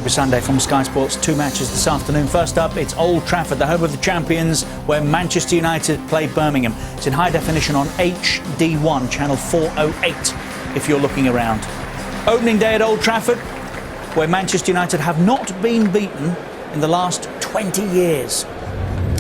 Super Sunday from Sky Sports. 2 matches this afternoon. First up, it's Old Trafford, the home of the champions, where Manchester United play Birmingham. It's in high definition on HD1, channel 408, if you're looking around. Opening day at Old Trafford, where Manchester United have not been beaten in the last 20 years.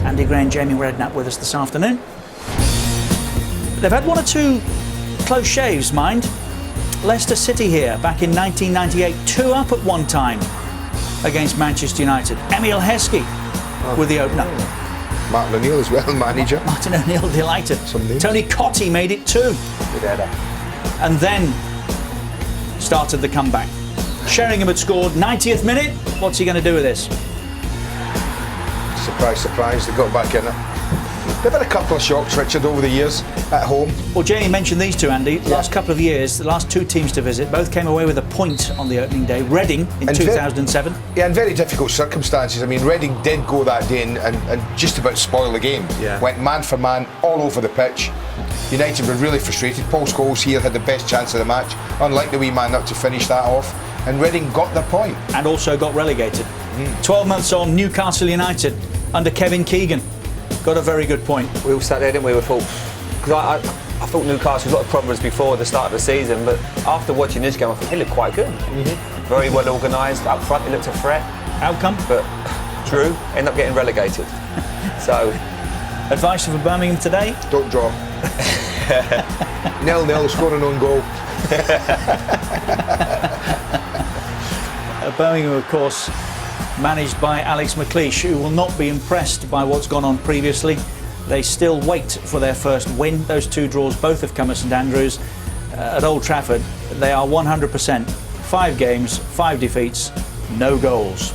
Andy Gray and Jamie Redknapp with us this afternoon. They've had 1 or 2 close shaves, mind. Leicester City here back in 1998, 2 up at one time against Manchester United. Emile Heskey with the opener. Martin O'Neill as well, manager. Martin O'Neill delighted. Tony Cottee made it 2. And then started the comeback. Sheringham had scored, 90th minute. What's he going to do with this? Surprise, surprise, they got back in it. They've had a couple of shocks, Richard, over the years at home. Well, Jamie mentioned these 2, Andy. Last couple of years, the last 2 teams to visit, both came away with a point on the opening day. Reading in 2007. In very difficult circumstances. I mean, Reading did go that day and just about spoil the game. Went man for man all over the pitch. United were really frustrated. Paul Scholes here had the best chance of the match, unlike the wee man up to finish that off. And Reading got their point. And also got relegated. 12 months on, Newcastle United under Kevin Keegan got a very good point. We all sat there, didn't we? We thought, because I thought Newcastle got problems before the start of the season, but after watching this game, I thought they looked quite good. Very well organised up front. They looked a threat. Outcome? But Drew ended up getting relegated. So, advice for Birmingham today? Don't draw. 0-0, score an own goal. Birmingham, of course, managed by Alex McLeish, who will not be impressed by what's gone on previously. They still wait for their first win. Those 2 draws both have come at St Andrews. At Old Trafford, they are 100%. 5 games, 5 defeats, no goals.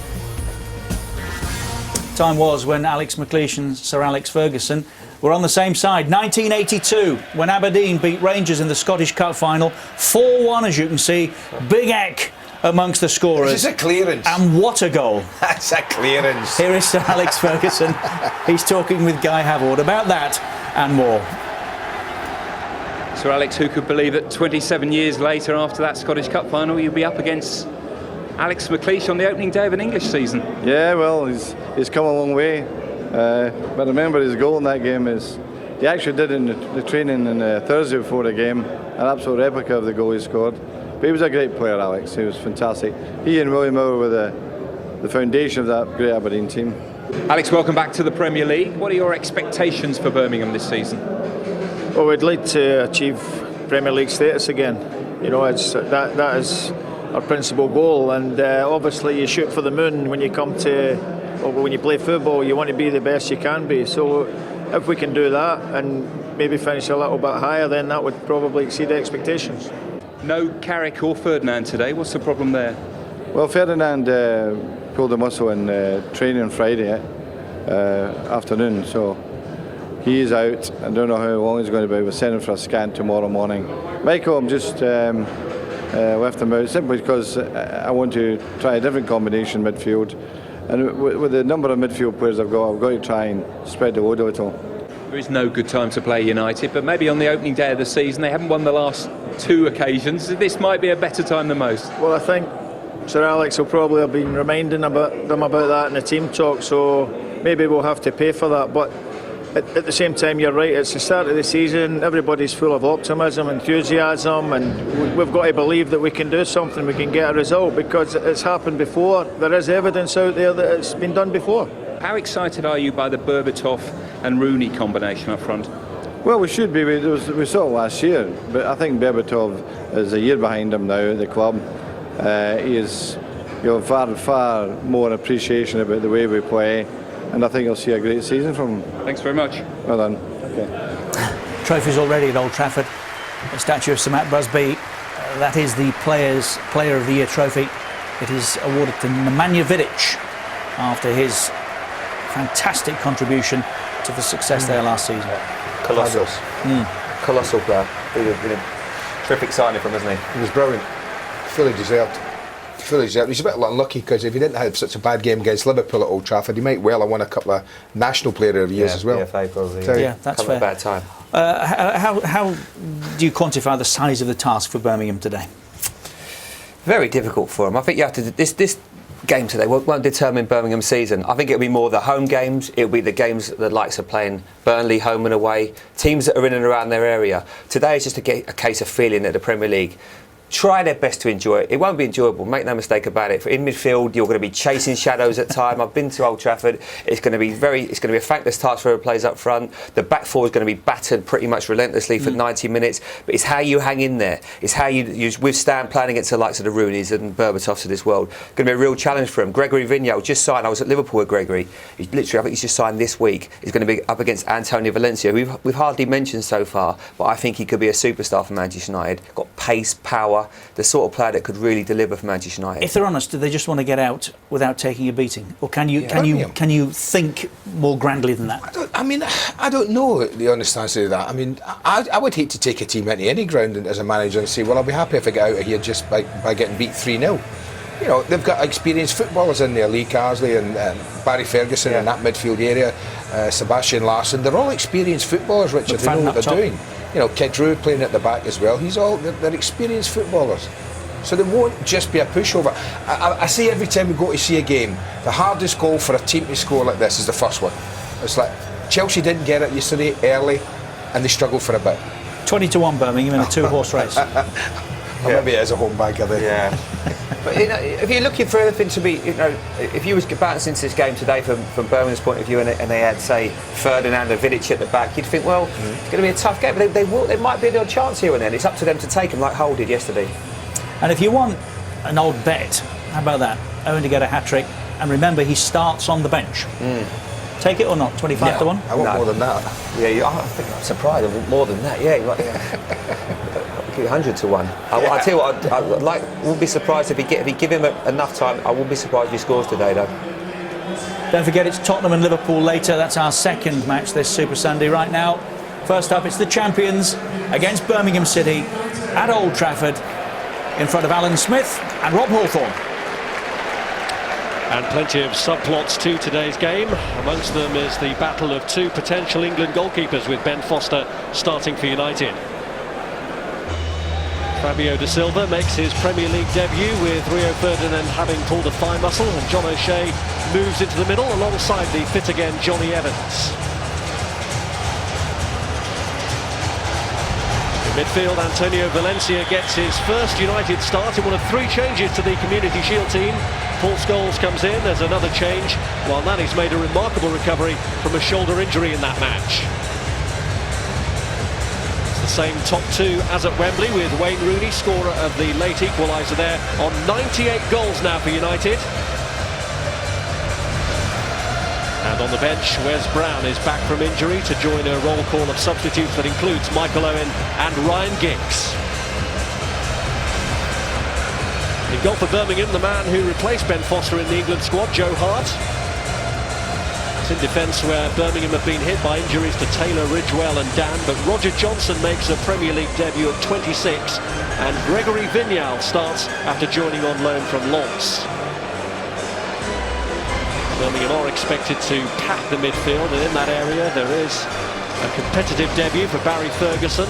Time was when Alex McLeish and Sir Alex Ferguson were on the same side. 1982, when Aberdeen beat Rangers in the Scottish Cup final. 4-1, as you can see. Big Eck amongst the scorers. This is a clearance. And what a goal. That's a clearance. Here is Sir Alex Ferguson. He's talking with Guy Havord about that and more. Sir Alex, who could believe that 27 years later, after that Scottish Cup final, you'll be up against Alex McLeish on the opening day of an English season? Yeah, well, he's come a long way. But remember, his goal in that game is he actually did in the training on Thursday before the game, an absolute replica of the goal he scored. But he was a great player, Alex. He was fantastic. He and William Moore were the foundation of that great Aberdeen team. Alex, welcome back to the Premier League. What are your expectations for Birmingham this season? Well, we'd like to achieve Premier League status again. You know, that is our principal goal, and obviously you shoot for the moon when you come to, or when you play football. You want to be the best you can be. So if we can do that and maybe finish a little bit higher, then that would probably exceed expectations. No Carrick or Ferdinand today. What's the problem there? Well, Ferdinand pulled a muscle in training on Friday afternoon, so he is out. I don't know how long he's going to be. We're sending for a scan tomorrow morning. Michael, I'm just left him out simply because I want to try a different combination midfield. And with the number of midfield players I've got to try and spread the load a little. There is no good time to play United, but maybe on the opening day of the season, they haven't won the last 2 occasions. This might be a better time than most. Well, I think Sir Alex will probably have been reminding them about that in the team talk, so maybe we'll have to pay for that. But at the same time, you're right, it's the start of the season, everybody's full of optimism, enthusiasm, and we've got to believe that we can do something, we can get a result, because it's happened before. There is evidence out there that it's been done before. How excited are you by the Berbatov and Rooney combination up front? Well, we should be. We saw it last year, but I think Berbatov is a year behind him now at the club. He is far more appreciation about the way we play, and I think you'll see a great season from him. Thanks very much. Well done. Okay. Trophies already at Old Trafford. A statue of Sir Matt Busby. That is the Player of the Year trophy. It is awarded to Nemanja Vidic after his fantastic contribution to the success there last season. colossal. Colossal player. Been a terrific signing from him, isn't he? He was brilliant. Fully deserved. Fully deserved. He's a bit unlucky because if he didn't have such a bad game against Liverpool at Old Trafford, he might well have won a couple of National Player of the Years as well. PFA probably. Yeah, that's fair. At a bad time. How do you quantify the size of the task for Birmingham today? Very difficult for him. I think you have to. This game today won't determine Birmingham's season. I think it'll be more the home games. It'll be the games that the likes of playing Burnley home and away, teams that are in and around their area. Today is just a case of feeling that the Premier League try their best to enjoy it. It won't be enjoyable, make no mistake about it. In midfield, you're going to be chasing shadows at time. I've been to Old Trafford. It's going to be a thankless task for whoever plays up front. The back four is going to be battered pretty much relentlessly for 90 minutes. But it's how you hang in there. It's how you withstand playing against the likes of the Rooneys and Berbatovs of this world. Going to be a real challenge for him. Gregory Vignal just signed. I was at Liverpool with Gregory. I think he's just signed this week. He's going to be up against Antonio Valencia. We've hardly mentioned so far, but I think he could be a superstar for Manchester United. Got pace, power, the sort of player that could really deliver for Manchester United. If they're honest, do they just want to get out without taking a beating, or can you think more grandly than that? I don't know the honest answer to that. I mean, I would hate to take a team into any ground as a manager and say, well, I'll be happy if I get out of here just by getting beat 3-0. You know, they've got experienced footballers in there, Lee Carsley and Barry Ferguson in that midfield area, Sebastian Larsson. They're all experienced footballers, Richard. They know what they're doing. You know, Kid Drew playing at the back as well. They're experienced footballers. So they won't just be a pushover. I say every time we go to see a game, the hardest goal for a team to score like this is the first one. It's like Chelsea didn't get it yesterday early and they struggled for a bit. 20-1 Birmingham in a two-horse race. Maybe it is a home bank, I think. Yeah. But if you're looking for anything to be, if you was bouncing into this game today from Birmingham's point of view, and they had, say, Ferdinand and Vidic at the back, you'd think, well, it's going to be a tough game. But there might be an odd chance here and then. It's up to them to take them, like Hull did yesterday. And if you want an old bet, how about that? Owen to get a hat-trick, and remember, he starts on the bench. Take it or not? 25-1. I want more than that. Yeah, I think I'm surprised. I want more than that. Yeah. 100-1. I tell you what, I wouldn't be surprised if he give him enough time. I wouldn't be surprised if he scores today, though. Don't forget, it's Tottenham and Liverpool later. That's our second match this Super Sunday. Right now, first up, it's the champions against Birmingham City at Old Trafford in front of Alan Smith and Rob Hawthorne. And plenty of subplots to today's game. Amongst them is the battle of two potential England goalkeepers, with Ben Foster starting for United. Fabio Da Silva makes his Premier League debut with Rio Ferdinand having pulled a thigh muscle, and John O'Shea moves into the middle alongside the fit again Johnny Evans. In midfield, Antonio Valencia gets his first United start in one of three changes to the Community Shield team. Paul Scholes comes in, there's another change, while Nani's made a remarkable recovery from a shoulder injury in that match. Same top two as at Wembley, with Wayne Rooney, scorer of the late equaliser there, on 98 goals now for United. And on the bench, Wes Brown is back from injury to join a roll call of substitutes that includes Michael Owen and Ryan Giggs. In goal for Birmingham, the man who replaced Ben Foster in the England squad, Joe Hart. In defence, where Birmingham have been hit by injuries to Taylor, Ridgewell and Dan, but Roger Johnson makes a Premier League debut at 26, and Gregory Vignal starts after joining on loan from Lens. Birmingham are expected to pack the midfield, and in that area there is a competitive debut for Barry Ferguson.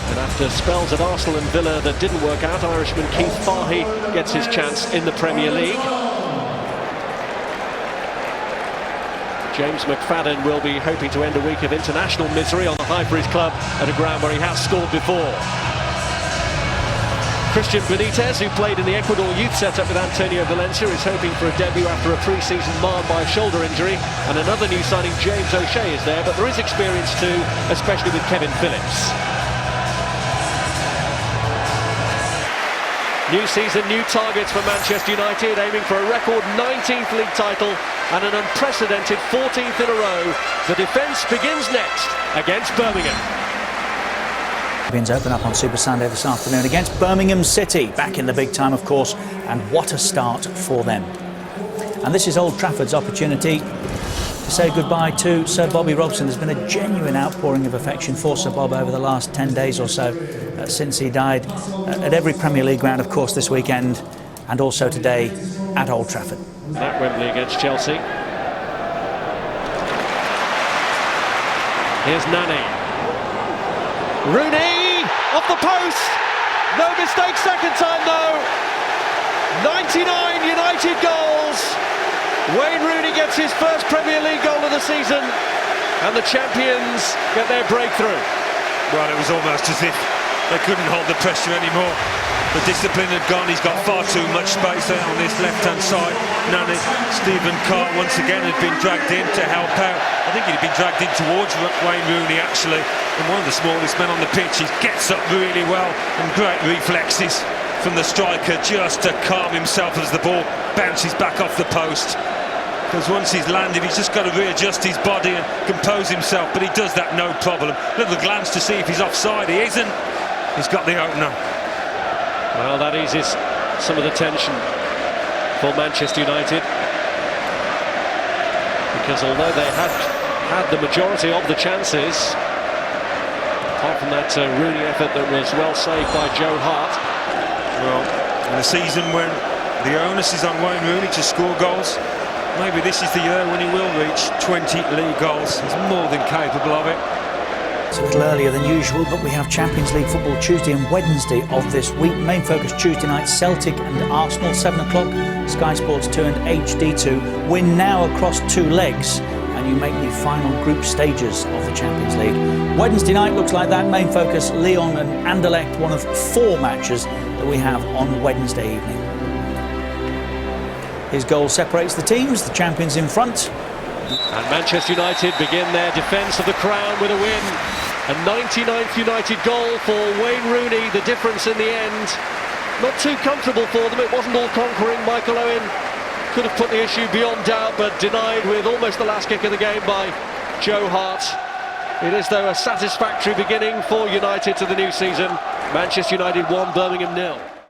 And after spells at Arsenal and Villa that didn't work out, Irishman Keith Fahey gets his chance in the Premier League. James McFadden will be hoping to end a week of international misery on the high for his club at a ground where he has scored before. Christian Benitez, who played in the Ecuador youth setup with Antonio Valencia, is hoping for a debut after a pre-season marred by a shoulder injury. And another new signing, James O'Shea, is there, but there is experience too, especially with Kevin Phillips. New season, new targets for Manchester United, aiming for a record 19th league title and an unprecedented 14th in a row. The defence begins next against Birmingham. Champions open up on Super Sunday this afternoon against Birmingham City, back in the big time, of course, and what a start for them. And this is Old Trafford's opportunity to say goodbye to Sir Bobby Robson. There's been a genuine outpouring of affection for Sir Bob over the last 10 days or so since he died, at every Premier League ground, of course, this weekend, and also today at Old Trafford. At Wembley against Chelsea. Here's Nani. Rooney off the post. No mistake second time though. 99 United goals scores. Wayne Rooney gets his first Premier League goal of the season, and the champions get their breakthrough. Well, it was almost as if they couldn't hold the pressure anymore. The discipline had gone. He's got far too much space there on this left-hand side. Nani, Stephen Carr once again had been dragged in to help out. I think he'd been dragged in towards Wayne Rooney actually. And one of the smallest men on the pitch. He gets up really well and great reflexes from the striker just to calm himself as the ball bounces back off the post. Because once he's landed, he's just got to readjust his body and compose himself. But he does that no problem. Little glance to see if he's offside. He isn't. He's got the opener. Well, that eases some of the tension for Manchester United, because although they had the majority of the chances, apart from that Rooney effort that was well saved by Joe Hart. Well, in a season when the onus is on Wayne Rooney to score goals, maybe this is the year when he will reach 20 league goals. He's more than capable of it. It's a little earlier than usual, but we have Champions League football Tuesday and Wednesday of this week. Main focus Tuesday night, Celtic and Arsenal, 7 o'clock. Sky Sports 2 and HD2. We're now across 2 legs, and you make the final group stages of the Champions League. Wednesday night looks like that. Main focus, Lyon and Anderlecht, one of 4 matches that we have on Wednesday evening. His goal separates the teams, the champions in front. And Manchester United begin their defence of the crown with a win. A 99th United goal for Wayne Rooney, the difference in the end. Not too comfortable for them, it wasn't all conquering. Michael Owen could have put the issue beyond doubt, but denied with almost the last kick of the game by Joe Hart. It is, though, a satisfactory beginning for United to the new season. Manchester United 1, Birmingham 0.